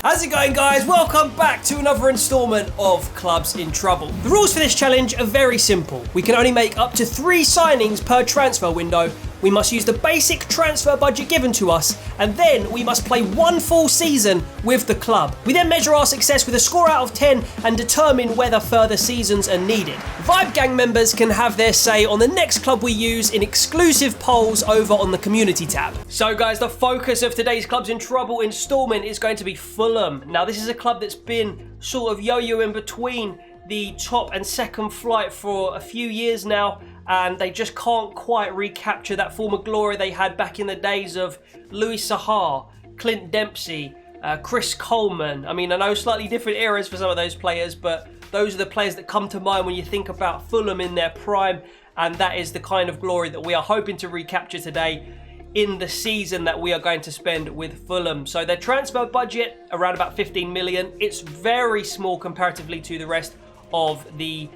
How's it going, guys? Welcome back to another installment of Clubs in Trouble. The rules for this challenge are very simple. We can only make up to 3 signings per transfer window. We must use the basic transfer budget given to us, and then we must play 1 full season with the club. We then measure our success with a score out of 10 and determine whether further seasons are needed. Vibe Gang members can have their say on the next club we use in exclusive polls over on the community tab. So guys, the focus of today's Clubs in Trouble installment is going to be Fulham. Now this is a club that's been sort of yo-yoing between the top and second flight for a few years now, and they just can't quite recapture that former glory they had back in the days of Louis Sahar, Clint Dempsey, Chris Coleman. I mean, I know slightly different eras for some of those players, but those are the players that come to mind when you think about Fulham in their prime, and that is the kind of glory that we are hoping to recapture today in the season that we are going to spend with Fulham. So their transfer budget, around about 15 million. It's very small comparatively to the rest of the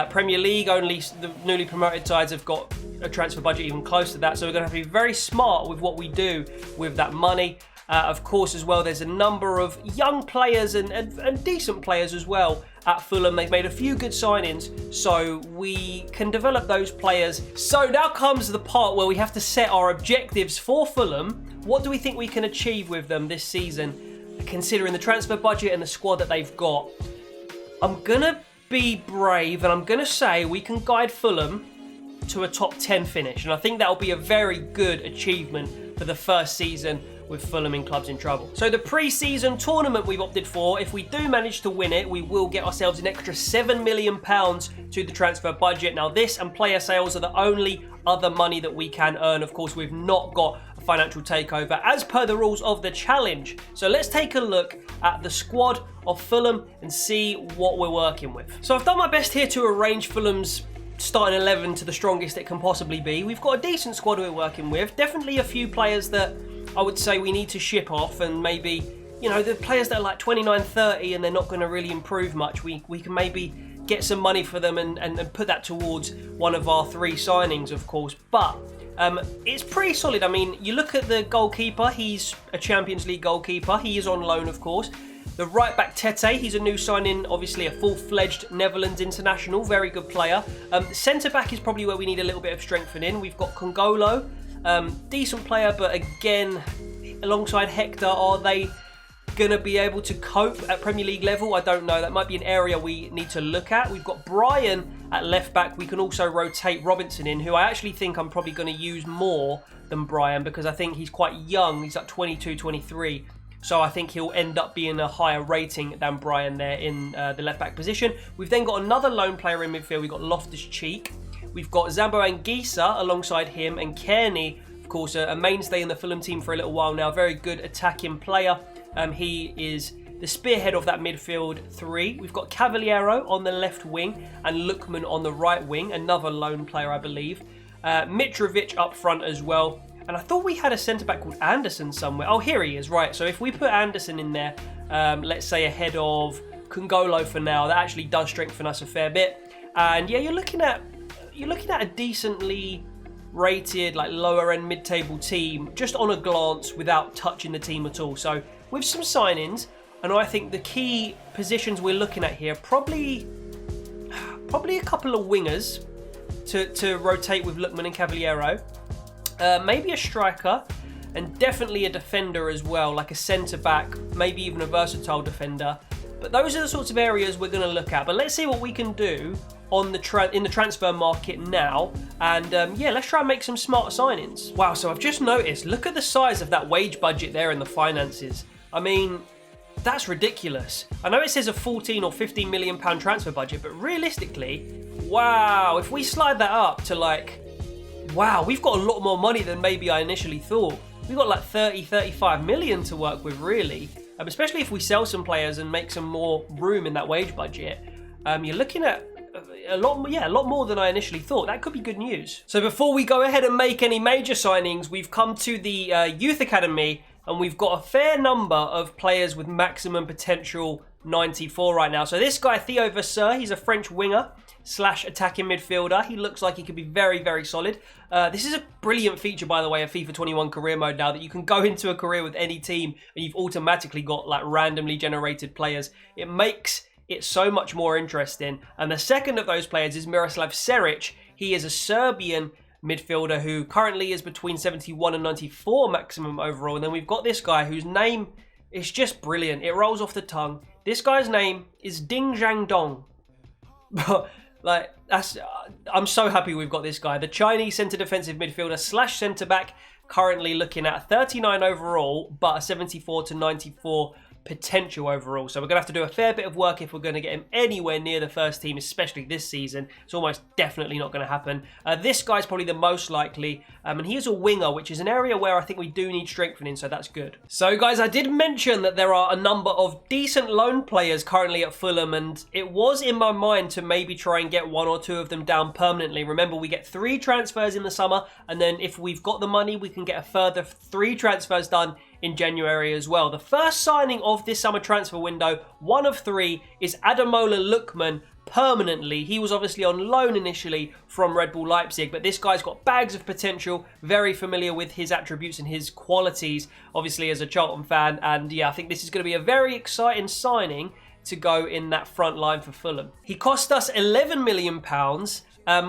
Premier League. Only the newly promoted sides have got a transfer budget even close to that. So we're going to have to be very smart with what we do with that money. Of course, as well, there's a number of young players and decent players as well at Fulham. They've made a few good signings, so we can develop those players. So now comes the part where we have to set our objectives for Fulham. What do we think we can achieve with them this season, considering the transfer budget and the squad that they've got? I'm going to be brave, and I'm going to say we can guide Fulham to a top 10 finish. And I think that'll be a very good achievement for the first season with Fulham in Clubs in Trouble. So the pre-season tournament we've opted for, if we do manage to win it, we will get ourselves an extra £7 million to the transfer budget. Now this and player sales are the only other money that we can earn. Of course, we've not got a financial takeover as per the rules of the challenge. So let's take a look at the squad of Fulham and see what we're working with. So I've done my best here to arrange Fulham's starting 11 to the strongest it can possibly be. We've got a decent squad we're working with. Definitely a few players that I would say we need to ship off, and maybe, you know, the players that are like 29, 30 and they're not going to really improve much, we can maybe get some money for them and put that towards one of our 3 signings, of course. But it's pretty solid. I mean, you look at the goalkeeper, he's a Champions League goalkeeper. He is on loan, of course. The right back Tete, he's a new signing, obviously a full-fledged Netherlands international, very good player. Centre back is probably where we need a little bit of strengthening. We've got Congolo, decent player, but again, alongside Hector, are they going to be able to cope at Premier League level? I don't know. That might be an area we need to look at. We've got Brian at left back. We can also rotate Robinson in, who I actually think I'm probably going to use more than Brian, because I think he's quite young. He's like 22, 23. So I think he'll end up being a higher rating than Brian there in the left back position. We've then got another lone player in midfield. We've got Loftus-Cheek. We've got Zambo Anguissa alongside him, and Kearney, of course, a mainstay in the Fulham team for a little while now. Very good attacking player. He is the spearhead of that midfield 3. We've got Cavalliero on the left wing and Lookman on the right wing. Another lone player, I believe. Mitrovic up front as well. And I thought we had a centre-back called Anderson somewhere. Oh, here he is, right. So if we put Anderson in there, let's say ahead of Congolo for now, that actually does strengthen us a fair bit. And yeah, you're looking at a decently rated, like lower-end mid-table team, just on a glance without touching the team at all. So with some signings, and I think the key positions we're looking at here, probably a couple of wingers to rotate with Lookman and Cavalliero. Maybe a striker, and definitely a defender as well, like a centre-back, maybe even a versatile defender. But those are the sorts of areas we're going to look at. But let's see what we can do on the in the transfer market now. And yeah, let's try and make some smart signings. Wow, so I've just noticed, look at the size of that wage budget there in the finances. I mean, that's ridiculous. I know it says a 14 or 15 million pound transfer budget, but realistically, wow, if we slide that up to like, wow, we've got a lot more money than maybe I initially thought. We've got like 30, 35 million to work with, really. Especially if we sell some players and make some more room in that wage budget. You're looking at a lot more than I initially thought. That could be good news. So before we go ahead and make any major signings, we've come to the youth academy, and we've got a fair number of players with maximum potential 94 right now. So this guy, Theo Vasseur, he's a French winger, slash attacking midfielder. He looks like he could be very, very solid. This is a brilliant feature, by the way, of FIFA 21 career mode now, that you can go into a career with any team and you've automatically got like randomly generated players. It makes it so much more interesting. And the second of those players is Miroslav Seric. He is a Serbian midfielder who currently is between 71 and 94 maximum overall. And then we've got this guy whose name is just brilliant. It rolls off the tongue. This guy's name is Ding Zhang Dong. Like, I'm so happy we've got this guy. The Chinese centre defensive midfielder slash centre back, currently looking at 39 overall, but a 74 to 94 potential overall. So we're going to have to do a fair bit of work if we're going to get him anywhere near the first team, especially this season. It's almost definitely not going to happen. This guy's probably the most likely, and he is a winger, which is an area where I think we do need strengthening, so that's good. So guys, I did mention that there are a number of decent loan players currently at Fulham, and it was in my mind to maybe try and get one or two of them down permanently. Remember, we get 3 transfers in the summer, and then if we've got the money, we can get a further 3 transfers done in January as well. The first signing of this summer transfer window, one of 3, is Ademola Lookman permanently. He was obviously on loan initially from Red Bull Leipzig, but this guy's got bags of potential, very familiar with his attributes and his qualities, obviously as a Charlton fan, and yeah, I think this is going to be a very exciting signing to go in that front line for Fulham. He cost us £11 million,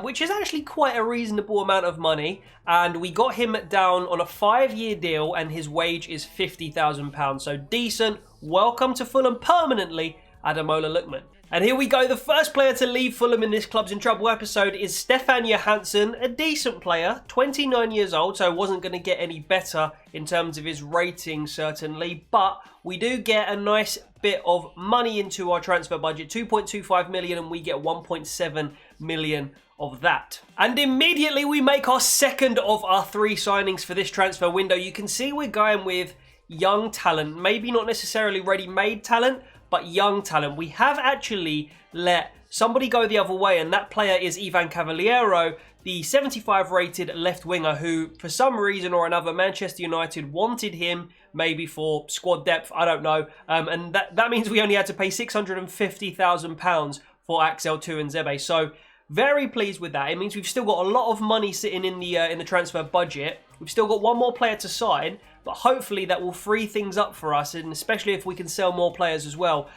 which is actually quite a reasonable amount of money, and we got him down on a 5-year deal, and his wage is £50,000, so decent. Welcome to Fulham permanently, Ademola Lookman. And here we go, the first player to leave Fulham in this Clubs in Trouble episode is Stefania Hansen, a decent player, 29 years old, so wasn't going to get any better in terms of his rating certainly, but we do get a nice bit of money into our transfer budget, 2.25 million, and we get 1.7 million of that. And immediately we make our second of our 3 signings for this transfer window. You can see we're going with young talent, maybe not necessarily ready-made talent, but young talent. We have actually let somebody go the other way, and that player is Ivan Cavalliero, the 75 rated left winger who, for some reason or another, Manchester United wanted him, maybe for squad depth, I don't know. And that means we only had to pay £650,000 for Axel Tuanzebe. So very pleased with that. It means we've still got a lot of money sitting in the transfer budget. We've still got one more player to sign, but hopefully that will free things up for us, and especially if we can sell more players as well.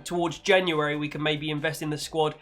Towards January, we can maybe invest in the squad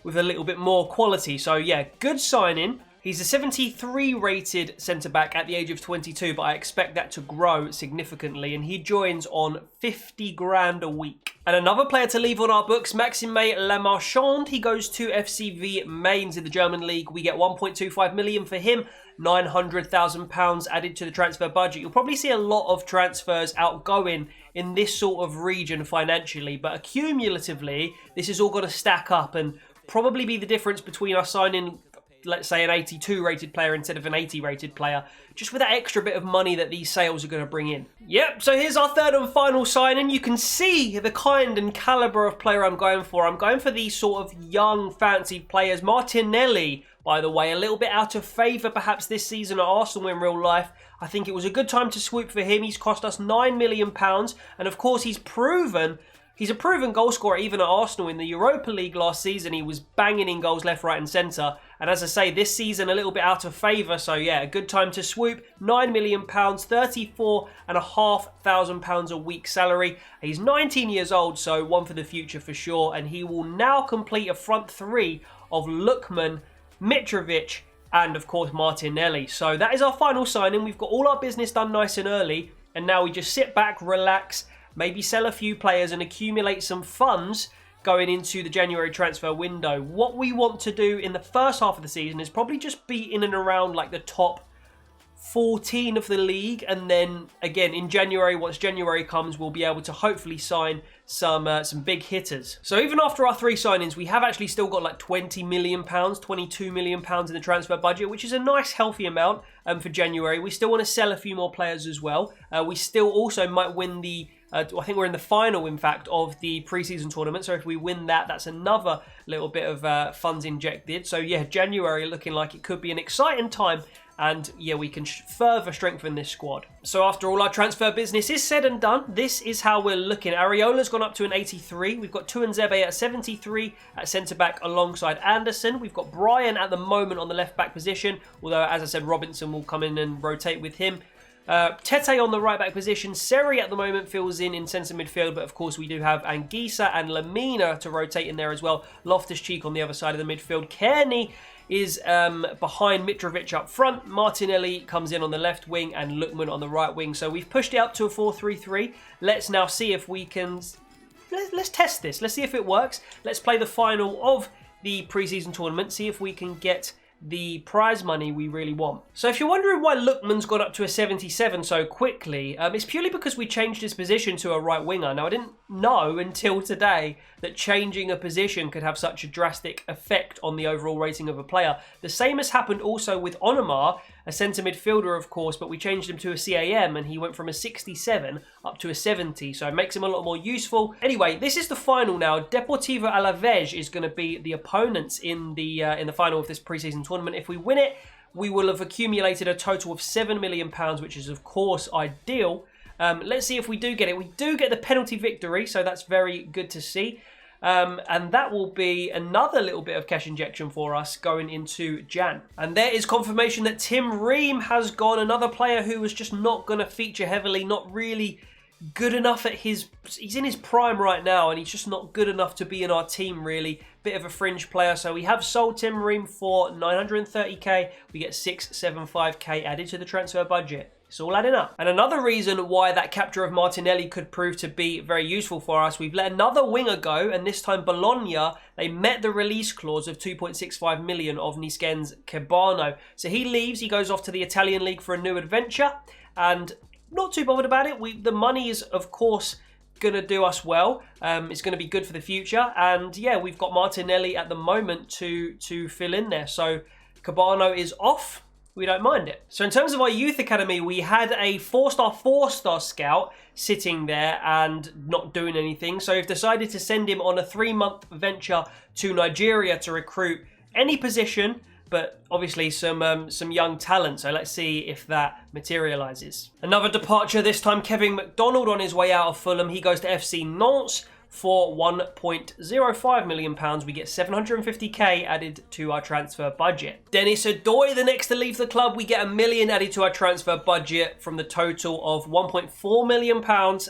with a little bit more quality. So yeah, good signing. He's a 73 rated centre-back at the age of 22, but I expect that to grow significantly, and he joins on 50 grand a week. And another player to leave on our books, Maxime La Marchand. He goes to FCV Mainz in the German league. We get 1.25 million for him, £900,000 added to the transfer budget. You'll probably see a lot of transfers outgoing in this sort of region financially, but accumulatively, this is all going to stack up and probably be the difference between us signing, let's say, an 82 rated player instead of an 80 rated player, just with that extra bit of money that these sales are going to bring in. Yep, so here's our third and final signing. You can see the kind and calibre of player I'm going for. I'm going for these sort of young, fancy players. Martinelli, by the way, a little bit out of favour perhaps this season at Arsenal in real life. I think it was a good time to swoop for him. He's cost us £9 million, and of course he's a proven goal scorer even at Arsenal. In the Europa League last season, he was banging in goals left, right and centre. And as I say, this season a little bit out of favour. So yeah, a good time to swoop. £9 million, £34,500 a week salary. He's 19 years old, so one for the future for sure. And he will now complete a front 3 of Lookman, Mitrovic, and of course Martinelli. So that is our final signing. We've got all our business done nice and early. And now we just sit back, relax, maybe sell a few players and accumulate some funds going into the January transfer window. What we want to do in the first half of the season is probably just be in and around like the top 14 of the league, and then again in January, once January comes, we'll be able to hopefully sign some big hitters. So even after our 3 signings, we have actually still got like £20 million, £22 million in the transfer budget, which is a nice healthy amount for January. We still want to sell a few more players as well. We still also might win the I think we're in the final, in fact, of the pre-season tournament. So if we win that, that's another little bit of funds injected. So yeah, January looking like it could be an exciting time and yeah, we can further strengthen this squad. So after all our transfer business is said and done, this is how we're looking. Areola's gone up to an 83. We've got Tuanzebe at 73 at centre-back alongside Anderson. We've got Brian at the moment on the left-back position, although, as I said, Robinson will come in and rotate with him. Tete on the right-back position. Seri at the moment fills in centre midfield, but of course we do have Anguissa and Lamina to rotate in there as well. Loftus-Cheek on the other side of the midfield. Kearney is behind Mitrovic up front. Martinelli comes in on the left wing and Lookman on the right wing. So we've pushed it up to a 4-3-3. Let's now see if we can... Let's test this. Let's see if it works. Let's play the final of the pre-season tournament. See if we can get the prize money we really want. So if you're wondering why Lookman's got up to a 77 so quickly, it's purely because we changed his position to a right winger. Now, I didn't know until today that changing a position could have such a drastic effect on the overall rating of a player. The same has happened also with Onomar, a centre midfielder, of course, but we changed him to a CAM and he went from a 67 up to a 70, so it makes him a lot more useful. Anyway, this is the final now. Deportivo Alavés is going to be the opponents in the final of this pre-season tournament. If we win it, we will have accumulated a total of £7 million, which is, of course, ideal. Let's see if we do get it. We do get the penalty victory, so that's very good to see. And that will be another little bit of cash injection for us going into Jan. And there is confirmation that Tim Ream has gone, another player who was just not going to feature heavily, not really good enough at he's in his prime right now, and he's just not good enough to be in our team really. Bit of a fringe player, so we have sold Tim Ream for 930k. We get 675k added to the transfer budget. It's all adding up. And another reason why that capture of Martinelli could prove to be very useful for us, we've let another winger go, and this time Bologna, they met the release clause of 2.65 million of Nisken's Cabano. So he leaves, he goes off to the Italian league for a new adventure, and not too bothered about it. The money is, of course, going to do us well. It's going to be good for the future. And yeah, we've got Martinelli at the moment to fill in there. So Cabano is off. We don't mind it. So in terms of our youth academy, we had a 4-star scout sitting there and not doing anything. So we've decided to send him on a 3-month venture to Nigeria to recruit any position, but obviously some young talent. So let's see if that materialises. Another departure, this time Kevin Macdonald on his way out of Fulham. He goes to FC Nantes. For £1.05 million, we get 750k added to our transfer budget. Dennis Adoy, the next to leave the club, we get £1 million added to our transfer budget from the total of £1.4 million.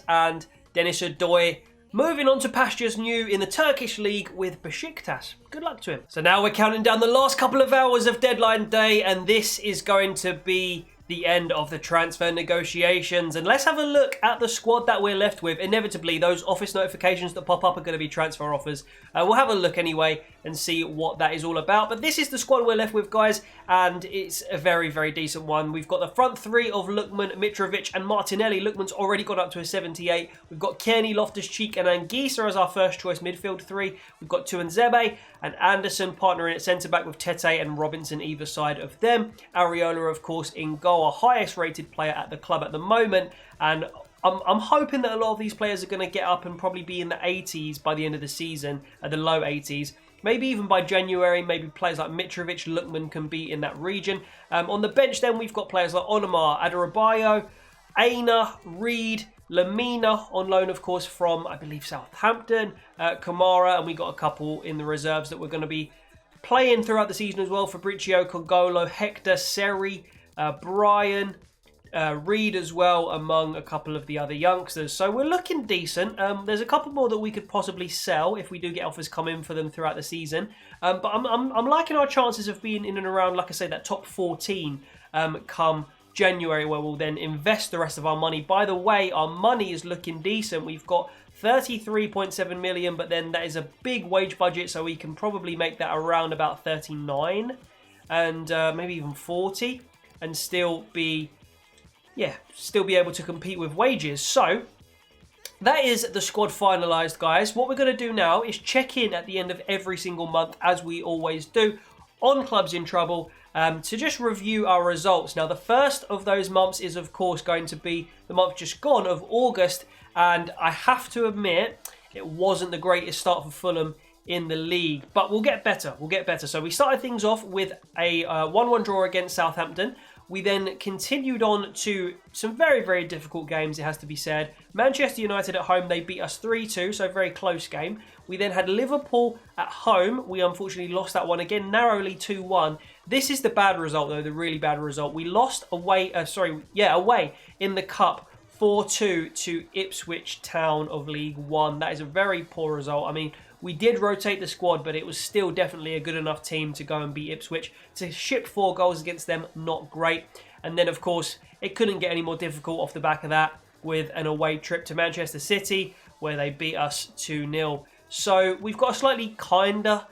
And Dennis Adoy moving on to pastures new in the Turkish league with Besiktas. Good luck to him. So now we're counting down the last couple of hours of deadline day, and this is going to be the end of the transfer negotiations. And let's have a look at the squad that we're left with. Inevitably, those office notifications that pop up are going to be transfer offers. We'll have a look anyway and see what that is all about. But this is the squad we're left with, guys, and it's a very, very decent one. We've got the front three of Lookman, Mitrovic and Martinelli. Lookman's already got up to a 78. We've got Kearney, Loftus-Cheek and Anguissa as our first choice midfield three. We've got Tuanzebe and Anderson partnering at centre-back with Tete and Robinson either side of them. Areola, of course, in goal, our highest rated player at the club at the moment. And I'm hoping that a lot of these players are going to get up and probably be in the 80s by the end of the season, at the low 80s. Maybe even by January, maybe players like Mitrovic, Lookman can be in that region. On the bench then, we've got players like Onomar, Adebayo, Aina, Reed, Lamina on loan, of course, from, I believe, Southampton, Kamara, and we got a couple in the reserves that we're going to be playing throughout the season as well. Fabrizio, Congolo, Hector, Seri, Brian, Reed as well, among a couple of the other youngsters. So we're looking decent. There's a couple more that we could possibly sell if we do get offers come in for them throughout the season. But I'm liking our chances of being in and around, like I say, that top 14 come January, where we'll then invest the rest of our money. By the way, our money is looking decent. We've got 33.7 million, but then that is a big wage budget, so we can probably make that around about 39 and maybe even 40 and still be able to compete with wages. So that is the squad finalised, guys. What we're going to do now is check in at the end of every single month, as we always do, on Clubs in Trouble, to just review our results. Now, the first of those months is, of course, going to be the month just gone of August, and I have to admit, it wasn't the greatest start for Fulham in the league, but we'll get better. So we started things off with a 1-1 draw against Southampton. We then continued on to some very, very difficult games, it has to be said. Manchester United at home, they beat us 3-2, so a very close game. We then had Liverpool at home. We unfortunately lost that one again, narrowly 2-1. This is the bad result, though, the really bad result. We lost away in the Cup 4-2 to Ipswich Town of League One. That is a very poor result. I mean, we did rotate the squad, but it was still definitely a good enough team to go and beat Ipswich. To ship 4 goals against them, not great. And then, of course, it couldn't get any more difficult off the back of that with an away trip to Manchester City, where they beat us 2-0. So we've got a slightly kinder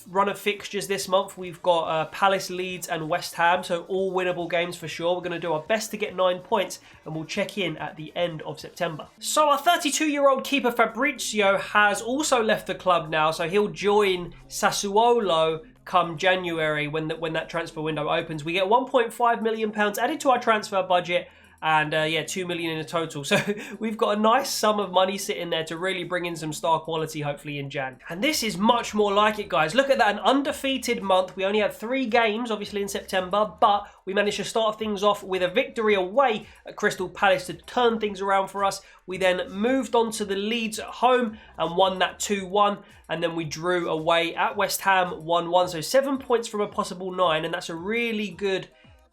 run of fixtures this month. We've got Palace, Leeds and West Ham, so all winnable games for sure. We're going to do our best to get 9 points, and we'll check in at the end of September. So our 32-year-old keeper Fabrizio has also left the club now, so he'll join Sassuolo come January when that transfer window opens. We get £1.5 million added to our transfer budget, and 2 million in a total. So we've got a nice sum of money sitting there to really bring in some star quality, hopefully in Jan. And this is much more like it, guys. Look at that, an undefeated month. We only had 3 games, obviously, in September, but we managed to start things off with a victory away at Crystal Palace to turn things around for us. We then moved on to the Leeds at home and won that 2-1, and then we drew away at West Ham 1-1. So 7 points from a possible 9, and that's a really good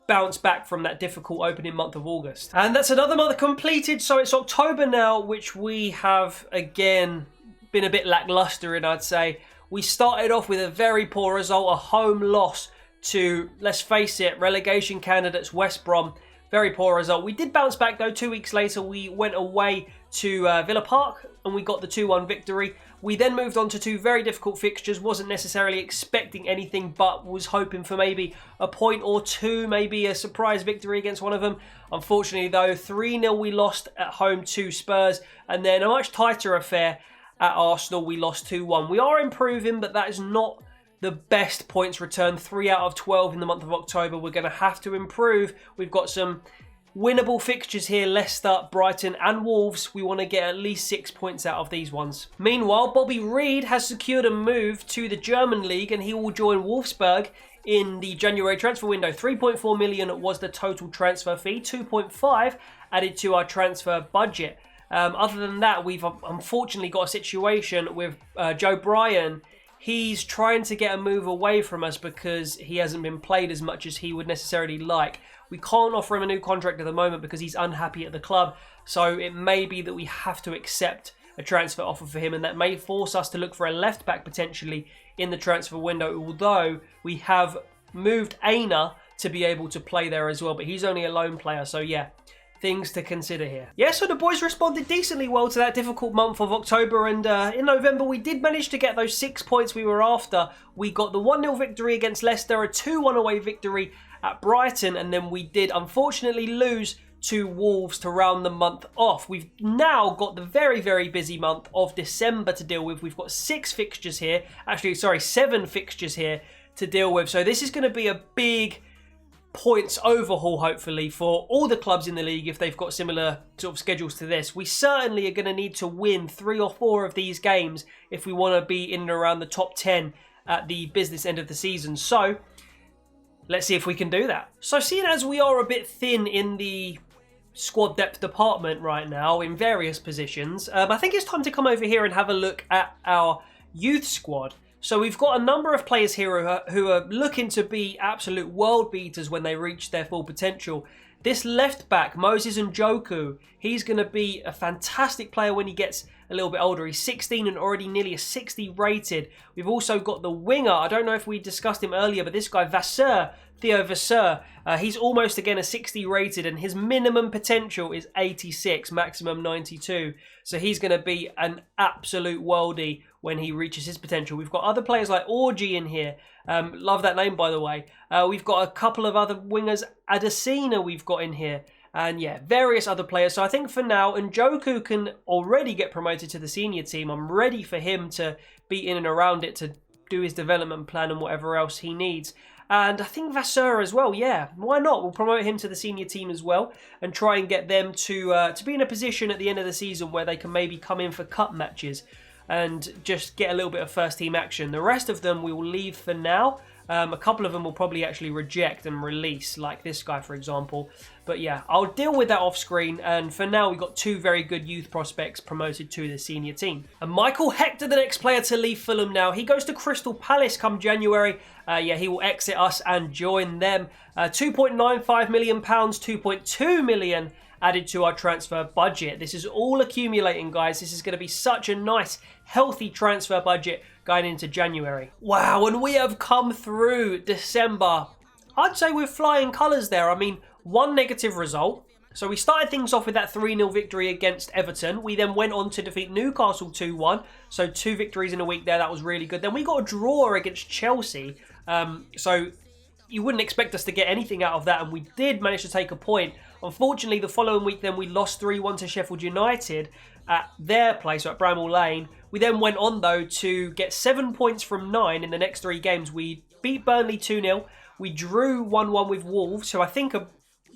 bounce back from that difficult opening month of August. And that's another month completed, so it's October now, which we have again been a bit lackluster in, I'd say. We started off with a very poor result, a home loss to, let's face it, relegation candidates West Brom. Very poor result. We did bounce back though. 2 weeks later, we went away to Villa Park and we got the 2-1 victory. We then moved on to 2 very difficult fixtures. Wasn't necessarily expecting anything, but was hoping for maybe a point or 2, maybe a surprise victory against one of them. Unfortunately though, 3-0 we lost at home to Spurs, and then a much tighter affair at Arsenal. We lost 2-1. We are improving, but that is not the best points return. 3 out of 12 in the month of October. We're going to have to improve. We've got some winnable fixtures here, Leicester, Brighton and Wolves. We want to get at least 6 points out of these ones. Meanwhile, Bobby Reid has secured a move to the German league and he will join Wolfsburg in the January transfer window. 3.4 million was the total transfer fee, 2.5 added to our transfer budget. Other than that, we've unfortunately got a situation with Joe Bryan. He's trying to get a move away from us because he hasn't been played as much as he would necessarily like. We can't offer him a new contract at the moment because he's unhappy at the club. So it may be that we have to accept a transfer offer for him, and that may force us to look for a left back potentially in the transfer window, although we have moved Aina to be able to play there as well, but he's only a loan player, so yeah, things to consider here. Yeah, so the boys responded decently well to that difficult month of October, and in November we did manage to get those 6 points we were after. We got the 1-0 victory against Leicester, a 2-1 away victory at Brighton, and then we did unfortunately lose to Wolves to round the month off. We've now got the very, very busy month of December to deal with. We've got 7 fixtures here to deal with, so this is going to be a big points overhaul, hopefully, for all the clubs in the league if they've got similar sort of schedules to this. We certainly are going to need to win 3 or 4 of these games if we want to be in and around the top 10 at the business end of the season. So let's see if we can do that. So seeing as we are a bit thin in the squad depth department right now in various positions, I think it's time to come over here and have a look at our youth squad. So we've got a number of players here who are looking to be absolute world beaters when they reach their full potential. This left back, Moses Njoku, he's going to be a fantastic player when he gets a little bit older. He's 16 and already nearly a 60 rated. We've also got the winger. I don't know if we discussed him earlier, but this guy, Theo Vasseur, he's almost again a 60 rated, and his minimum potential is 86, maximum 92. So he's going to be an absolute worldie when he reaches his potential. We've got other players like Orji in here. Love that name, by the way. We've got a couple of other wingers. Adesina we've got in here. And yeah, various other players. So I think for now, Njoku can already get promoted to the senior team. I'm ready for him to be in and around it to do his development plan and whatever else he needs. And I think Vasseur as well, yeah, why not? We'll promote him to the senior team as well and try and get them to be in a position at the end of the season where they can maybe come in for cup matches and just get a little bit of first team action. The rest of them we will leave for now. A couple of them will probably actually reject and release, like this guy, for example. But yeah, I'll deal with that off screen. And for now, we've got 2 very good youth prospects promoted to the senior team. And Michael Hector, the next player to leave Fulham now. He goes to Crystal Palace come January. Yeah, he will exit us and join them. £2.95 million, £2.2 million added to our transfer budget. This is all accumulating, guys. This is going to be such a nice, healthy transfer budget going into January. Wow, and we have come through December. I'd say we're flying colours there. I mean, 1 negative result. So we started things off with that 3-0 victory against Everton. We then went on to defeat Newcastle 2-1. So 2 victories in a week there. That was really good. Then we got a draw against Chelsea. So you wouldn't expect us to get anything out of that. And we did manage to take a point. Unfortunately, the following week then we lost 3-1 to Sheffield United at their place, so at Bramall Lane. We then went on, though, to get 7 points from 9 in the next 3 games. We beat Burnley 2-0. We drew 1-1 with Wolves, so I think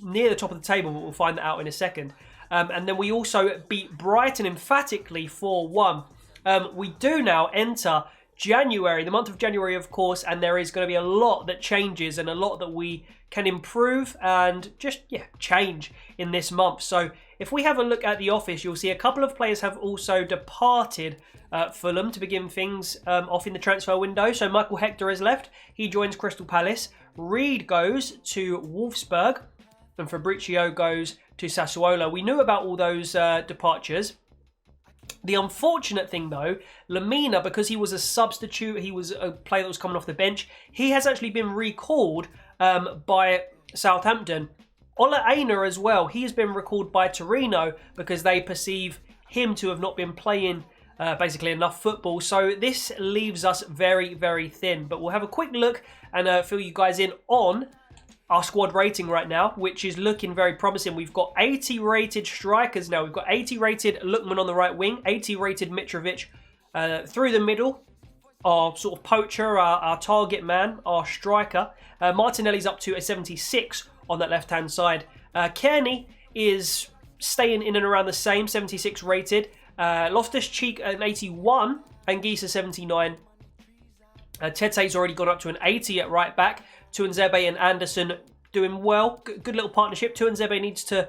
near the top of the table, but we'll find that out in a second. And then we also beat Brighton emphatically 4-1. We do now enter January, the month of January, of course, and there is going to be a lot that changes and a lot that we can improve and just, yeah, change in this month. So if we have a look at the office, you'll see a couple of players have also departed Fulham to begin things off in the transfer window. So Michael Hector has left. He joins Crystal Palace. Reed goes to Wolfsburg and Fabricio goes to Sassuolo. We knew about all those departures. The unfortunate thing, though, Lamina, because he was a substitute, he was a player that was coming off the bench, he has actually been recalled by Southampton. Ola Aina as well, he has been recalled by Torino because they perceive him to have not been playing basically enough football. So this leaves us very, very thin. But we'll have a quick look and fill you guys in on our squad rating right now, which is looking very promising. We've got 80 rated strikers now. We've got 80 rated Lookman on the right wing, 80 rated Mitrovic through the middle. Our sort of poacher, our target man, our striker. Martinelli's up to a 76 on that left-hand side. Kearney is staying in and around the same, 76 rated. Loftus-Cheek an 81, and Geese a 79. Tete's already gone up to an 80 at right back. Tuanzebe and Anderson doing well. Good little partnership. Tuanzebe needs to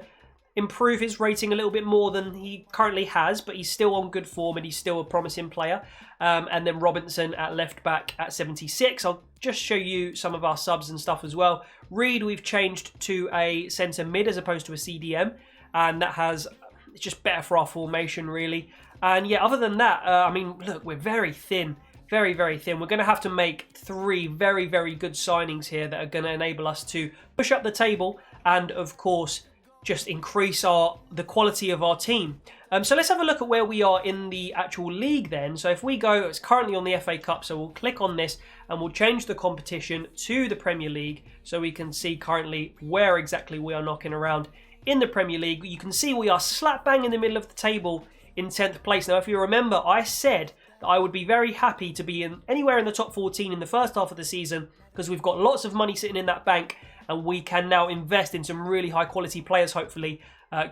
improve his rating a little bit more than he currently has, but he's still on good form and he's still a promising player. And then Robinson at left back at 76. I'll just show you some of our subs and stuff as well. Reed, we've changed to a centre mid as opposed to a CDM, and that has, it's just better for our formation, really. And yeah, other than that, I mean, look, we're very thin. Very, very thin. We're going to have to make 3 very, very good signings here that are going to enable us to push up the table and, of course, just increase the quality of our team. So let's have a look at where we are in the actual league then. So if we go, it's currently on the FA Cup, so we'll click on this and we'll change the competition to the Premier League so we can see currently where exactly we are knocking around in the Premier League. You can see we are slap bang in the middle of the table in 10th place. Now, if you remember, I said I would be very happy to be anywhere in the top 14 in the first half of the season because we've got lots of money sitting in that bank and we can now invest in some really high quality players, hopefully,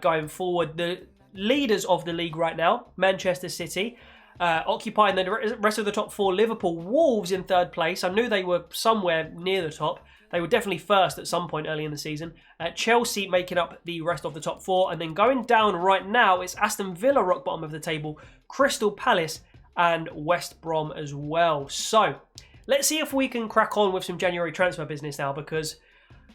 going forward. The leaders of the league right now, Manchester City, occupying the rest of the top 4, Liverpool. Wolves in 3rd place. I knew they were somewhere near the top. They were definitely first at some point early in the season. Chelsea making up the rest of the top 4. And then going down right now, it's Aston Villa rock bottom of the table, Crystal Palace and West Brom as well. So let's see if we can crack on with some January transfer business now, because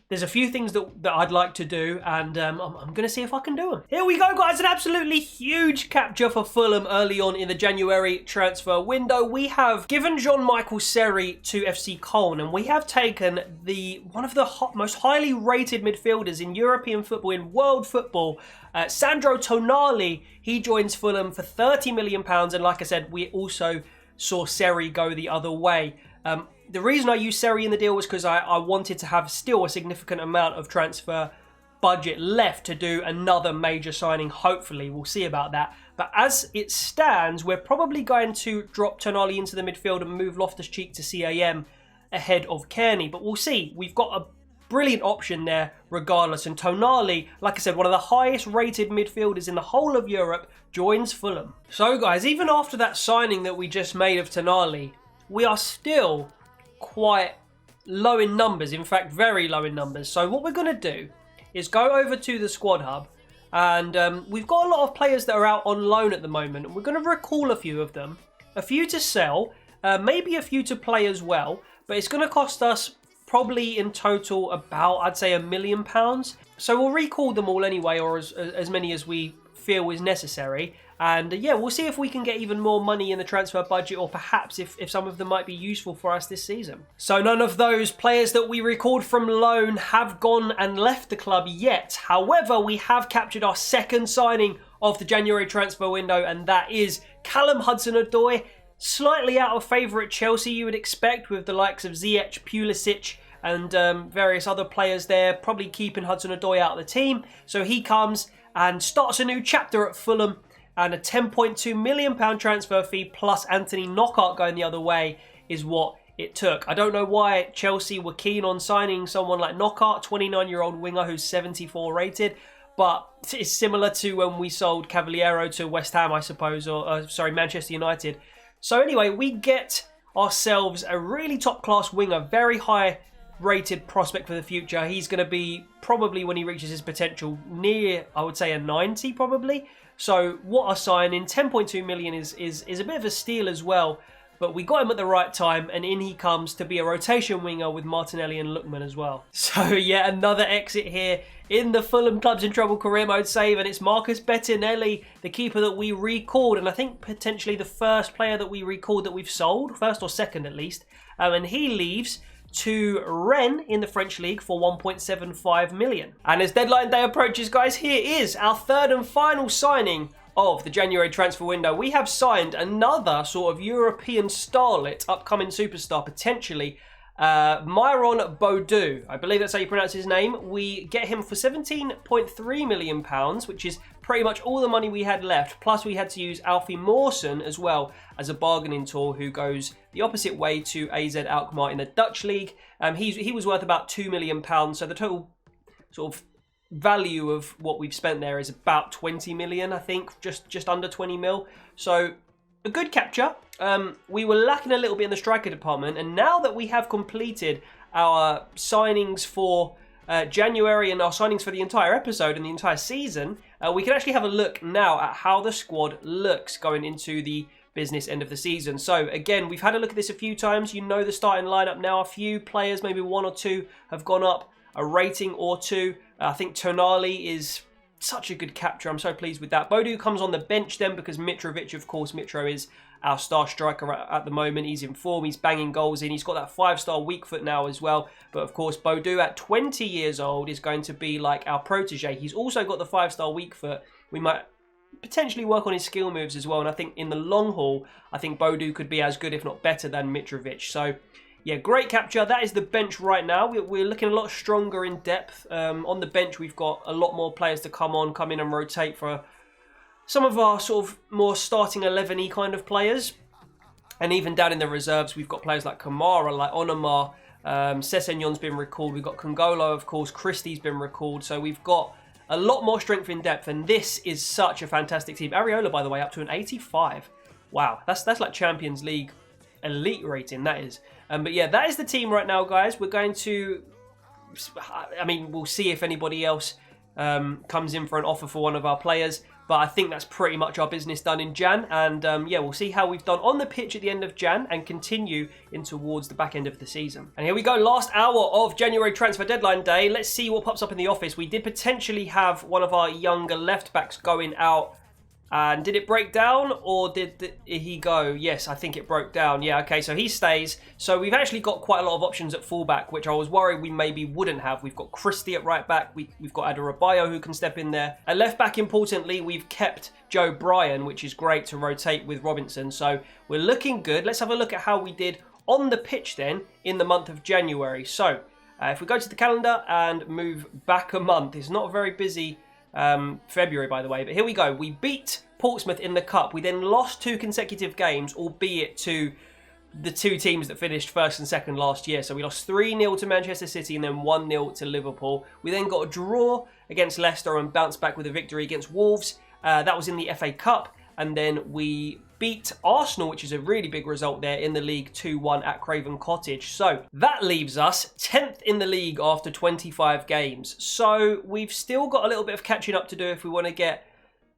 there's a few things that I'd like to do, and I'm going to see if I can do them. Here we go, guys. An absolutely huge capture for Fulham early on in the January transfer window. We have given Jean-Michel Seri to FC Köln, and we have taken one of the most highly rated midfielders in European football, in world football, Sandro Tonali. He joins Fulham for £30 million, and like I said, we also saw Seri go the other way. The reason I used Seri in the deal was because I wanted to have still a significant amount of transfer budget left to do another major signing, hopefully. We'll see about that. But as it stands, we're probably going to drop Tonali into the midfield and move Loftus-Cheek to CAM ahead of Kearney. But we'll see. We've got a brilliant option there regardless. And Tonali, like I said, one of the highest rated midfielders in the whole of Europe, joins Fulham. So guys, even after that signing that we just made of Tonali, we are still quite low in numbers, in fact very low in numbers. So what we're going to do is go over to the squad hub, and we've got a lot of players that are out on loan at the moment, and we're going to recall a few of them, a few to sell, maybe a few to play as well, but it's going to cost us probably in total about, I'd say, £1 million. So we'll recall them all anyway, or as many as we feel is necessary. And yeah, we'll see if we can get even more money in the transfer budget, or perhaps if some of them might be useful for us this season. So none of those players that we recalled from loan have gone and left the club yet. However, we have captured our second signing of the January transfer window, and that is Callum Hudson-Odoi. Slightly out of favour at Chelsea, you would expect, with the likes of Ziyech, Pulisic and various other players there, probably keeping Hudson-Odoi out of the team. So he comes and starts a new chapter at Fulham, and a £10.2 million transfer fee plus Anthony Knockaert going the other way is what it took. I don't know why Chelsea were keen on signing someone like Knockaert, 29-year-old winger who's 74 rated, but it's similar to when we sold Cavalliero to West Ham, I suppose, or Manchester United. So anyway, we get ourselves a really top-class winger, very high-rated prospect for the future. He's going to be, probably when he reaches his potential, near, I would say, a 90 probably. So what a signing. 10.2 million is a bit of a steal as well, but we got him at the right time, and in he comes to be a rotation winger with Martinelli and Lookman as well. So yeah, another exit here in the Fulham Clubs in Trouble career mode save, and it's Marcus Bettinelli, the keeper that we recalled, and I think potentially the first player that we recalled that we've sold, first or second at least, and he leaves to Wren in the French League for 1.75 million. And as deadline day approaches, guys, here is our third and final signing of the January transfer window. We have signed another sort of European starlet, upcoming superstar potentially, Myron Boadu. I believe that's how you pronounce his name. We get him for £17.3 million, which is pretty much all the money we had left. Plus we had to use Alfie Mawson as well as a bargaining tool, who goes the opposite way to AZ Alkmaar in the Dutch league. He was worth about £2 million. So the total sort of value of what we've spent there is about 20 million, I think, just under 20 mil. So a good capture. We were lacking a little bit in the striker department, and now that we have completed our signings for January and our signings for the entire episode and the entire season, we can actually have a look now at how the squad looks going into the business end of the season. So again, we've had a look at this a few times. You know the starting lineup now. A few players, maybe one or two, have gone up a rating or two. I think Tonali is such a good capture. I'm so pleased with that. Boadu comes on the bench then because Mitrovic, of course, Mitro is our star striker at the moment. He's in form, he's banging goals in. He's got that 5-star weak foot now as well. But of course, Boadu at 20 years old is going to be like our protege. He's also got the 5-star weak foot. We might potentially work on his skill moves as well. And I think in the long haul, I think Boadu could be as good, if not better, than Mitrovic. So yeah, great capture. That is the bench right now. We're looking a lot stronger in depth. On the bench, we've got a lot more players to come in and rotate for some of our sort of more starting 11-y kind of players. And even down in the reserves, we've got players like Kamara, like Onomar, Sessegnon's been recalled. We've got Congolo, of course. Christie's been recalled. So we've got a lot more strength in depth. And this is such a fantastic team. Areola, by the way, up to an 85. Wow, that's like Champions League elite rating, that is. But yeah, that is the team right now, guys. We're going to, we'll see if anybody else comes in for an offer for one of our players. But I think that's pretty much our business done in Jan. And yeah, we'll see how we've done on the pitch at the end of Jan and continue in towards the back end of the season. And here we go, last hour of January transfer deadline day. Let's see what pops up in the office. We did potentially have one of our younger left backs going out. And did it break down, or did he go? Yes, I think it broke down. Yeah, okay, so he stays. So we've actually got quite a lot of options at fullback, which I was worried we maybe wouldn't have. We've got Christie at right back. We've got Ademola who can step in there. At left back, importantly, we've kept Joe Bryan, which is great to rotate with Robinson. So we're looking good. Let's have a look at how we did on the pitch then in the month of January. So if we go to the calendar and move back a month, it's not a very busy February, by the way, but here we go. We beat Portsmouth in the Cup. We then lost 2 consecutive games, albeit to the 2 teams that finished first and second last year. So we lost 3-0 to Manchester City and then 1-0 to Liverpool. We then got a draw against Leicester and bounced back with a victory against Wolves. That was in the FA Cup. and then we beat Arsenal, which is a really big result there in the league, 2-1 at Craven Cottage. So that leaves us 10th in the league after 25 games. So we've still got a little bit of catching up to do if we want to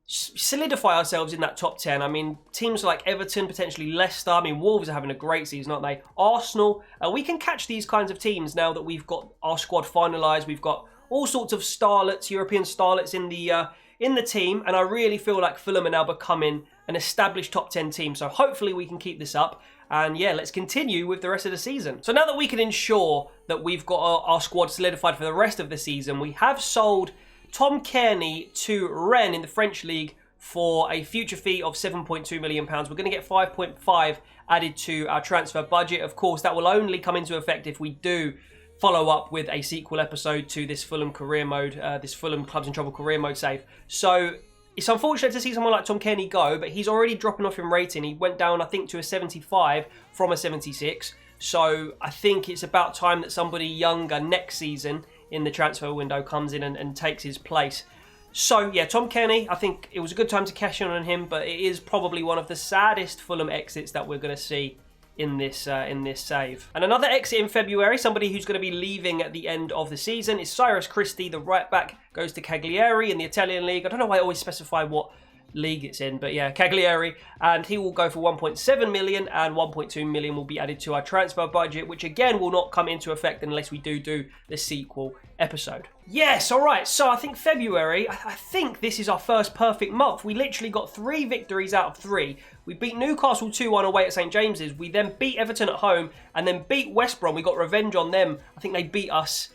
solidify ourselves in that top 10. I mean, teams like Everton, potentially Leicester. I mean, Wolves are having a great season, aren't they? Arsenal. We can catch these kinds of teams now that we've got our squad finalised. We've got all sorts of starlets, European starlets in the team, and I really feel like Fulham are now becoming an established top 10 team. So hopefully we can keep this up. And yeah, let's continue with the rest of the season. So now that we can ensure that we've got our squad solidified for the rest of the season, we have sold Tom Kearney to Wren in the French League for a future fee of £7.2 million. We're going to get 5.5 added to our transfer budget. Of course, that will only come into effect if we do follow up with a sequel episode to this Fulham career mode, this Fulham Clubs in Trouble career mode save. So it's unfortunate to see someone like Tom Kearney go, but he's already dropping off in rating. He went down, I think, to a 75 from a 76. So I think it's about time that somebody younger next season in the transfer window comes in and takes his place. So yeah, Tom Kearney, I think it was a good time to cash in on him, but it is probably one of the saddest Fulham exits that we're going to see in this save. And another exit in February, somebody who's going to be leaving at the end of the season, is Cyrus Christie, the right back, goes to Cavalliero in the Italian league. I don't know why I always specify what league it's in, but yeah, Cavalliero, and he will go for 1.7 million, and 1.2 million will be added to our transfer budget, which again will not come into effect unless we do the sequel episode. Yes, all right, so I think February, I think this is our first perfect month. We literally got 3 victories out of 3. We beat Newcastle 2-1 away at St James's. We then beat Everton at home and then beat West Brom. We got revenge on them. I think they beat us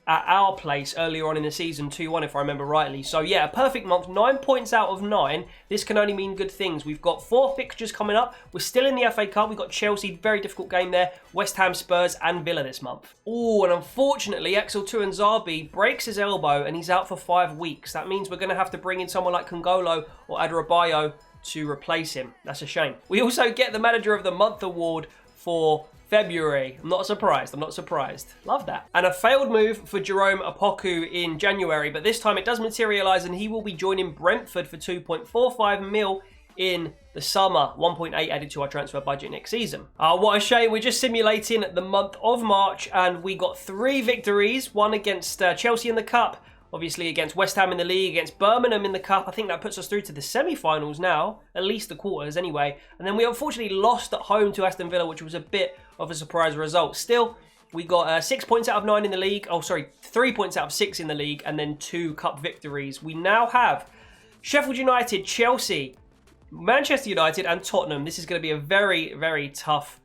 at our place earlier on in the season, 2-1 if I remember rightly. So yeah, a perfect month, 9 points out of 9. This can only mean good things. We've got 4 fixtures coming up. We're still in the FA Cup. We've got Chelsea, very difficult game there. West Ham, Spurs and Villa this month. Oh, and unfortunately, Axel Tuanzebe breaks his elbow and he's out for 5 weeks. That means we're going to have to bring in someone like Kongolo or Ademola to replace him. That's a shame. We also get the Manager of the Month award for February. I'm not surprised. Love that. And a failed move for Jerome Opoku in January, but this time it does materialise and he will be joining Brentford for 2.45 mil in the summer. 1.8 added to our transfer budget next season. What a shame. We're just simulating the month of March and we got 3 victories. One against Chelsea in the Cup, obviously against West Ham in the league, against Birmingham in the Cup. I think that puts us through to the semi-finals now, at least the quarters anyway. And then we unfortunately lost at home to Aston Villa, which was a bit of a surprise result. Still, we got 6 points out of 9 in the league. 3 points out of 6 in the league, and then 2 cup victories. We now have Sheffield United, Chelsea, Manchester United, and Tottenham. This is going to be a very, very tough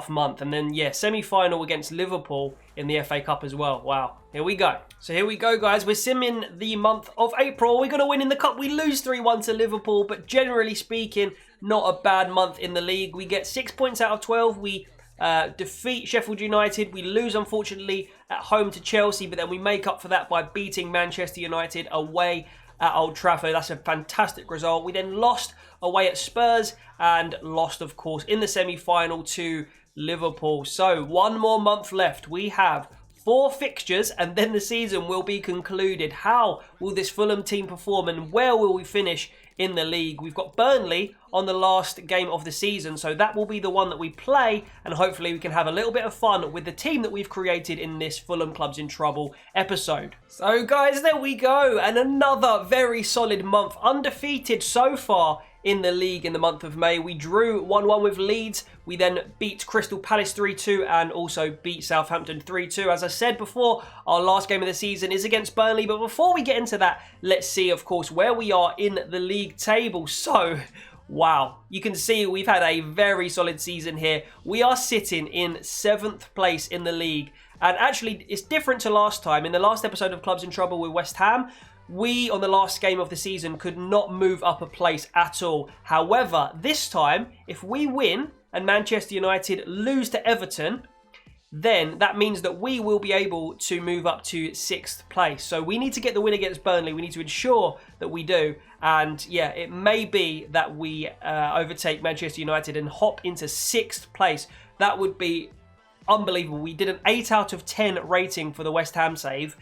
month. And then, yeah, semi-final against Liverpool in the FA Cup as well. Wow. Here we go. So here we go, guys. We're simming the month of April. We're going to win in the Cup. We lose 3-1 to Liverpool, but generally speaking, not a bad month in the league. We get 6 points out of 12. We defeat Sheffield United. We lose, unfortunately, at home to Chelsea, but then we make up for that by beating Manchester United away at Old Trafford. That's a fantastic result. We then lost away at Spurs and lost, of course, in the semi-final to Liverpool. So 1 more month left. We have 4 fixtures and then the season will be concluded. How will this Fulham team perform and where will we finish in the league? We've got Burnley on the last game of the season, so that will be the one that we play, and hopefully we can have a little bit of fun with the team that we've created in this Fulham Clubs in Trouble episode. So guys, there we go, and another very solid month, undefeated so far in the league in the month of May. We drew 1-1 with Leeds. We then beat Crystal Palace 3-2 and also beat Southampton 3-2. As I said before, our last game of the season is against Burnley. But before we get into that, let's see, of course, where we are in the league table. So, wow, you can see we've had a very solid season here. We are sitting in 7th place in the league. And actually, it's different to last time. In the last episode of Clubs in Trouble with West Ham, we, on the last game of the season, could not move up a place at all. However, this time, if we win and Manchester United lose to Everton, then that means that we will be able to move up to 6th place. So we need to get the win against Burnley. We need to ensure that we do. And yeah, it may be that we overtake Manchester United and hop into 6th place. That would be unbelievable. We did an 8 out of 10 rating for the West Ham save.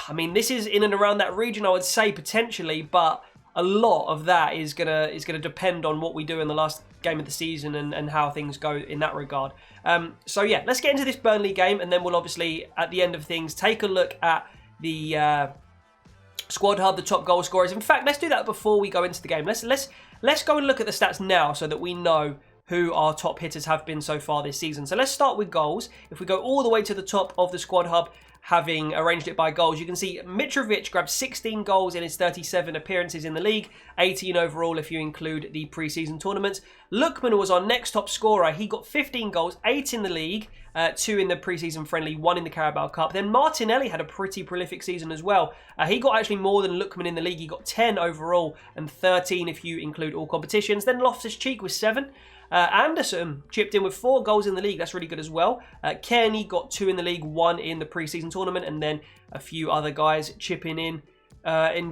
I mean, this is in and around that region, I would say, potentially, but a lot of that is gonna depend on what we do in the last game of the season and how things go in that regard. So yeah, let's get into this Burnley game, and then we'll obviously at the end of things take a look at the squad hub, the top goal scorers. In fact, let's do that before we go into the game. Let's go and look at the stats now so that we know who our top hitters have been so far this season. So let's start with goals. If we go all the way to the top of the squad hub, having arranged it by goals, you can see Mitrovic grabbed 16 goals in his 37 appearances in the league, 18 overall if you include the pre-season tournaments. Lookman was our next top scorer. He got 15 goals, 8 in the league, 2 in the pre-season friendly, 1 in the Carabao Cup. Then Martinelli had a pretty prolific season as well. He got actually more than Lookman in the league. He got 10 overall and 13 if you include all competitions. Then Loftus-Cheek was 7. Anderson chipped in with 4 goals in the league. That's really good as well. Kearney got 2 in the league, 1 in the pre-season tournament, and then a few other guys chipping in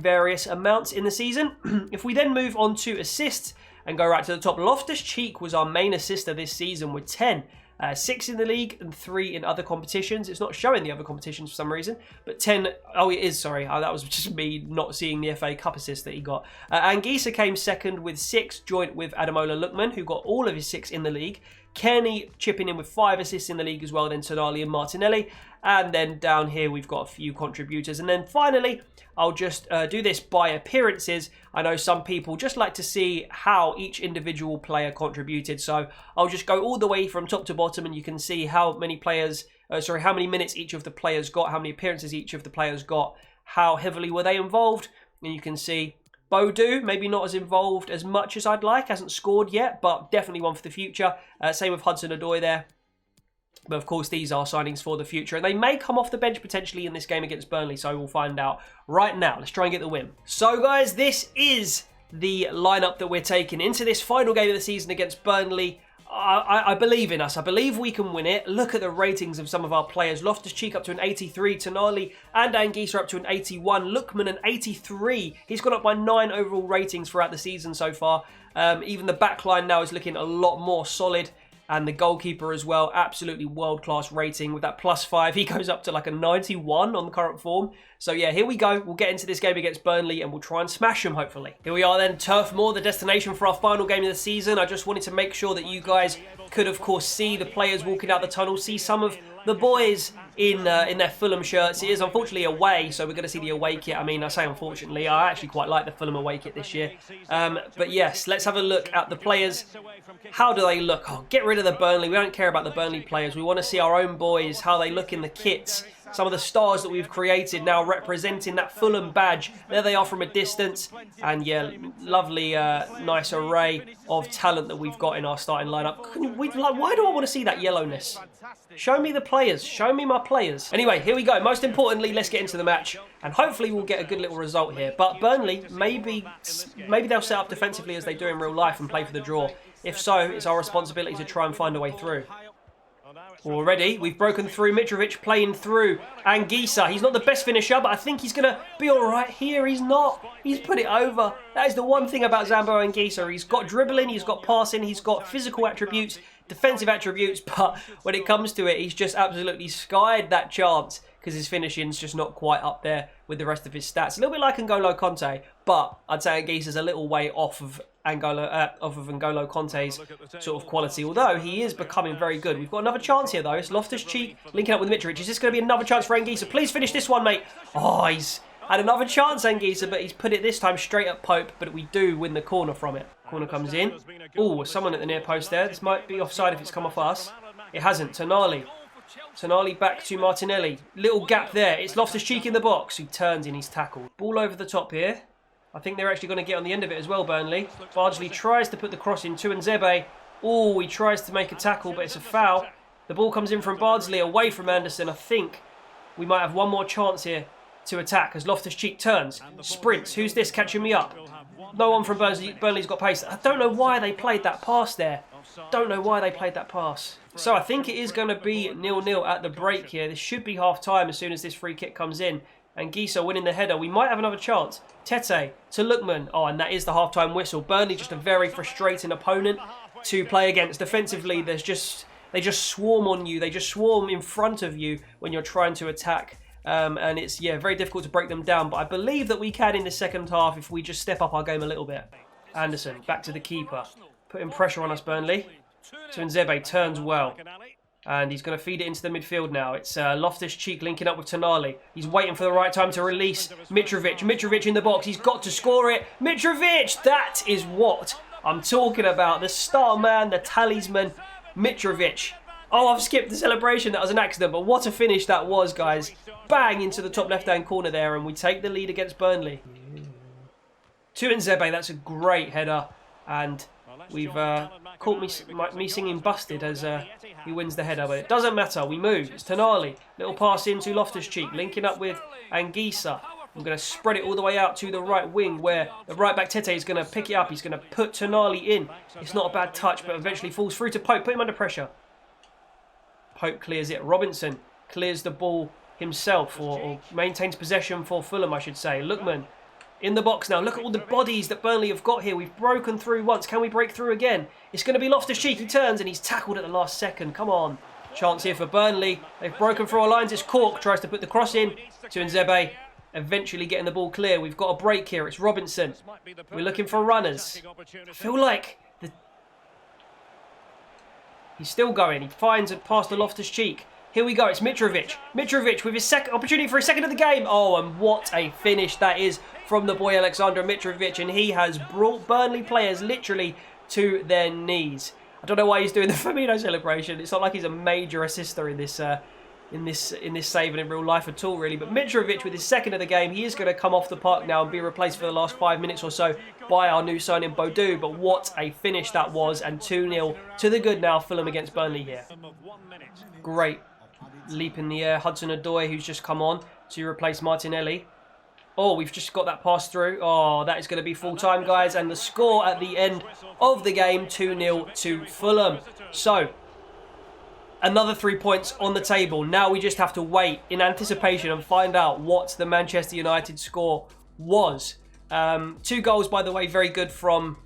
various amounts in the season. If we then move on to assists and go right to the top, Loftus-Cheek was our main assister this season with 10. 6 in the league and 3 in other competitions. It's not showing the other competitions for some reason, but 10... Oh, it is, sorry. That was just me not seeing the FA Cup assist that he got. Anguissa came second with 6, joint with Ademola Lookman, who got all of his 6 in the league. Kearney chipping in with 5 assists in the league as well, then Tonali and Martinelli. And then down here, we've got a few contributors. And then finally, I'll just do this by appearances. I know some people just like to see how each individual player contributed. So I'll just go all the way from top to bottom, and you can see how many players, how many minutes each of the players got, how many appearances each of the players got, how heavily were they involved. And you can see Bodu, maybe not as involved as much as I'd like, hasn't scored yet, but definitely one for the future. Same with Hudson-Odoi there. But of course, these are signings for the future, and they may come off the bench potentially in this game against Burnley, so we'll find out right now. Let's try and get the win. So guys, this is the lineup that we're taking into this final game of the season against Burnley. I believe in us. I believe we can win it. Look at the ratings of some of our players. Loftus-Cheek up to an 83. Tonali and Anguissa up to an 81. Lookman an 83. He's gone up by 9 overall ratings throughout the season so far. Even the back line now is looking a lot more solid. And the goalkeeper as well, absolutely world-class rating with that +5. He goes up to like a 91 on the current form. So yeah, here we go. We'll get into this game against Burnley and we'll try and smash them, hopefully. Here we are then, Turf Moor, the destination for our final game of the season. I just wanted to make sure that you guys could, of course, see the players walking out the tunnel, see some of the boys in their Fulham shirts. It is unfortunately away, so we're going to see the away kit. I mean, I say unfortunately, I actually quite like the Fulham away kit this year. But yes, let's have a look at the players. How do they look? Oh, get rid of the Burnley. We don't care about the Burnley players. We want to see our own boys, how they look in the kits. Some of the stars that we've created now representing that Fulham badge. There they are from a distance. And yeah, lovely, nice array of talent that we've got in our starting lineup. Why do I want to see that yellowness? Show me the players. Show me my players. Anyway, here we go. Most importantly, let's get into the match. And hopefully we'll get a good little result here. But Burnley, maybe they'll set up defensively as they do in real life and play for the draw. If so, it's our responsibility to try and find a way through. Already, we've broken through. Mitrovic playing through Anguissa. He's not the best finisher, but I think he's going to be all right here. He's not. He's put it over. That is the one thing about Zambo Anguissa. He's got dribbling, he's got passing, he's got physical attributes, defensive attributes, but when it comes to it, he's just absolutely skied that chance because his finishing's just not quite up there with the rest of his stats. A little bit like N'Golo Conte, but I'd say Anguissa's a little way off of N'Golo Conte's sort of quality, although he is becoming very good. We've got another chance here, though. It's Loftus-Cheek linking up with Mitrovic. Is this going to be another chance for Anguissa? Please finish this one, mate. Oh, he's had another chance, Anguissa, but he's put it this time straight at Pope, but we do win the corner from it. Corner comes in. Oh, someone at the near post there. This might be offside if it's come off us. It hasn't. Tonali back to Martinelli. Little gap there. It's Loftus-Cheek in the box. He turns in, he's tackled. Ball over the top here. I think they're actually going to get on the end of it as well, Burnley. Bardsley tries to put the cross in to Nzebe. Oh, he tries to make a tackle, but it's a foul. The ball comes in from Bardsley away from Anderson. I think we might have one more chance here to attack as Loftus-Cheek turns. Sprints. Who's this catching me up? No one from Burnley. Burnley's got pace. I don't know why they played that pass there. Don't know why they played that pass. So I think it is going to be 0-0 at the break here. This should be half-time as soon as this free kick comes in. Anguissa winning the header. We might have another chance. Tete to Lookman. Oh, and that is the half-time whistle. Burnley just a very frustrating opponent to play against. Defensively, they just swarm on you. They just swarm in front of you when you're trying to attack And it's, yeah, very difficult to break them down. But I believe that we can in the second half if we just step up our game a little bit. Anderson, back to the keeper. Putting pressure on us, Burnley. Tuanzebe turns well. And he's going to feed it into the midfield now. It's Loftus-Cheek linking up with Tonali. He's waiting for the right time to release Mitrovic. Mitrovic in the box. He's got to score it. Mitrovic! That is what I'm talking about. The star man, the talisman, Mitrovic. Oh, I've skipped the celebration. That was an accident. But what a finish that was, guys. Bang into the top left-hand corner there. And we take the lead against Burnley. Tuanzebe, that's a great header. And we've caught me singing busted as he wins the header, but it doesn't matter. We move. It's Tonali. Little pass into Loftus-Cheek, linking up with Anguissa. I'm going to spread it all the way out to the right wing where the right back Tete is going to pick it up. He's going to put Tonali in. It's not a bad touch, but eventually falls through to Pope. Put him under pressure. Pope clears it. Robinson clears the ball himself, or maintains possession for Fulham, I should say. Lookman in the box now. Look at all the bodies that Burnley have got here. We've broken through once. Can we break through again? It's going to be Loftus-Cheek. He turns and he's tackled at the last second. Come on. Chance here for Burnley. They've broken through our lines. It's Cork. Tries to put the cross in. Tuanzebe eventually getting the ball clear. We've got a break here. It's Robinson. We're looking for runners. I feel like he's still going. He finds it past the Loftus-Cheek. Here we go. It's Mitrovic. Mitrovic with his second opportunity for a second of the game. Oh, and what a finish that is from the boy Aleksandar Mitrovic, and he has brought Burnley players literally to their knees. I don't know why he's doing the Firmino celebration. It's not like he's a major assister in this save and in real life at all, really. But Mitrovic with his second of the game, he is going to come off the park now and be replaced for the last 5 minutes or so by our new signing Bodou. But what a finish that was, and 2-0 to the good now. Fulham against Burnley here. Great leap in the air. Hudson-Odoi, who's just come on to replace Martinelli. Oh, we've just got that pass through. Oh, that is going to be full-time, guys. And the score at the end of the game, 2-0 to Fulham. So, another 3 points on the table. Now we just have to wait in anticipation and find out what the Manchester United score was. 2 goals, by the way, very good from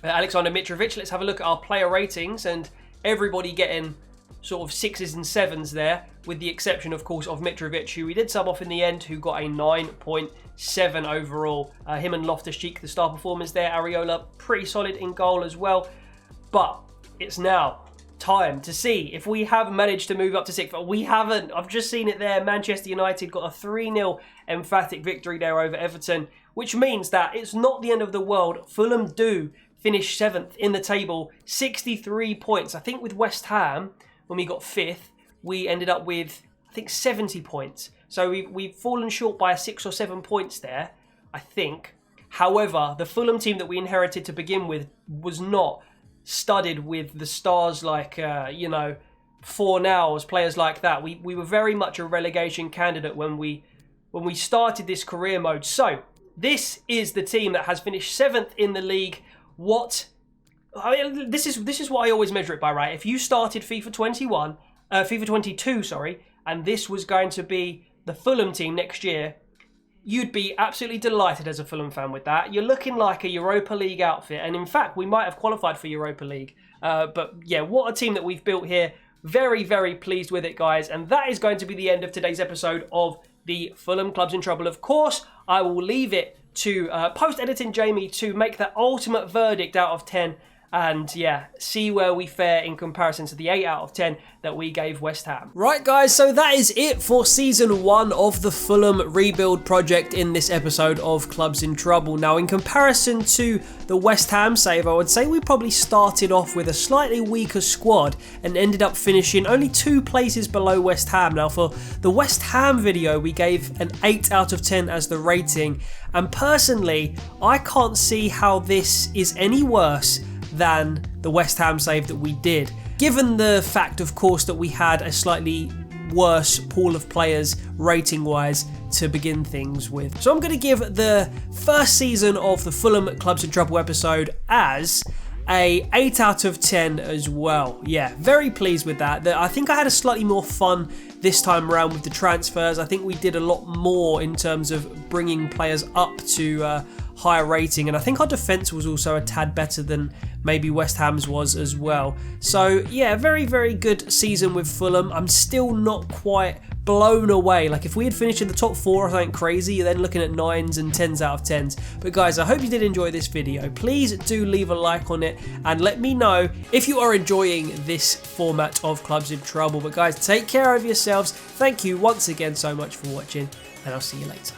Aleksandar Mitrovic. Let's have a look at our player ratings, and everybody getting sort of 6s and 7s there, with the exception, of course, of Mitrovic, who we did sub off in the end, who got a 9.7 overall. Him and Loftus-Cheek, the star performers there. Areola, pretty solid in goal as well. But it's now time to see if we have managed to move up to 6th. But we haven't. I've just seen it there. Manchester United got a 3-0 emphatic victory there over Everton, which means that it's not the end of the world. Fulham do finish 7th in the table, 63 points. I think with West Ham, when we got 5th, we ended up with, I think, 70 points. So we've fallen short by 6 or 7 points there, I think. However, the Fulham team that we inherited to begin with was not studded with the stars like, Fornals, players like that. We were very much a relegation candidate when we started this career mode. So, this is the team that has finished 7th in the league. This is what I always measure it by, right? If you started FIFA 22, and this was going to be the Fulham team next year, you'd be absolutely delighted as a Fulham fan with that. You're looking like a Europa League outfit, and in fact, we might have qualified for Europa League. But yeah, what a team that we've built here. Very, very pleased with it, guys. And that is going to be the end of today's episode of the Fulham Clubs in Trouble. Of course, I will leave it to post-editing Jamie to make that ultimate verdict out of 10. And yeah, see where we fare in comparison to the 8 out of 10 that we gave West Ham. Right, guys, so that is it for Season 1 of the Fulham rebuild project in this episode of Clubs in Trouble. Now, in comparison to the West Ham save, I would say we probably started off with a slightly weaker squad and ended up finishing only 2 places below West Ham. Now, for the West Ham video, we gave an 8 out of 10 as the rating. And personally, I can't see how this is any worse than the West Ham save that we did, given the fact, of course, that we had a slightly worse pool of players rating wise to begin things with. So I'm going to give the first season of the Fulham Clubs in Trouble episode as a 8 out of 10 as well. Yeah, very pleased with that. I think I had a slightly more fun this time around with the transfers. I think we did a lot more in terms of bringing players up to higher rating, and I think our defence was also a tad better than maybe West Ham's was as well. So yeah, very, very good season with Fulham. I'm still not quite blown away. Like if we had finished in the top 4 or something crazy, you're then looking at 9s and 10s out of 10s. But guys, I hope you did enjoy this video. Please do leave a like on it and let me know if you are enjoying this format of Clubs in Trouble. But guys, take care of yourselves. Thank you once again so much for watching, and I'll see you later.